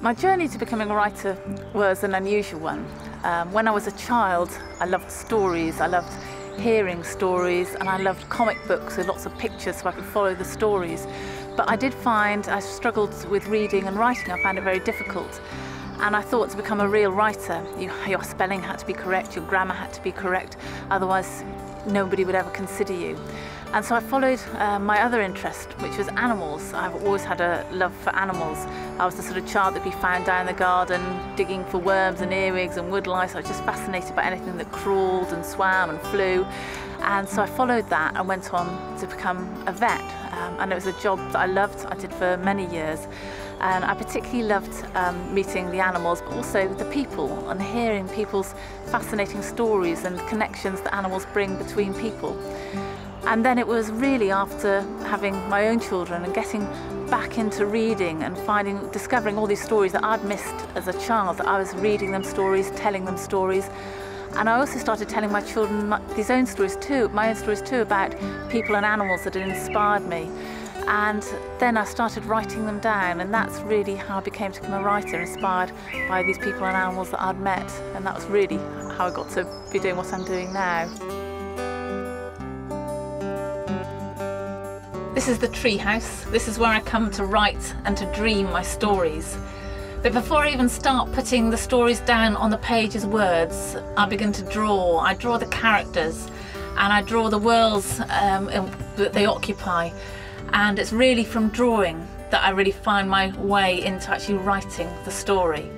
My journey to becoming a writer was an unusual one. When I was a child, I loved stories, I loved hearing stories, and I loved comic books with lots of pictures so I could follow the stories. But I did find I struggled with reading and writing. I found it very difficult. And I thought to become a real writer, your spelling had to be correct, your grammar had to be correct, otherwise nobody would ever consider you. And so I followed my other interest, which was animals. I've always had a love for animals. I was the sort of child that would be found down in the garden digging for worms and earwigs and woodlice. I was just fascinated by anything that crawled and swam and flew. And so I followed that and went on to become a vet. And it was a job that I loved. I did for many years. And I particularly loved meeting the animals, but also the people, and hearing people's fascinating stories and connections that animals bring between people. And then it was really after having my own children and getting back into reading and discovering all these stories that I'd missed as a child, that I was reading them stories, telling them stories. And I also started telling my children my own stories too about people and animals that had inspired me. And then I started writing them down, and that's really how I became to become a writer, inspired by these people and animals that I'd met. And that was really how I got to be doing what I'm doing now. This is the tree house. This is where I come to write and to dream my stories. But before I even start putting the stories down on the page as words, I begin to draw. I draw the characters and I draw the worlds that they occupy. And it's really from drawing that I really find my way into actually writing the story.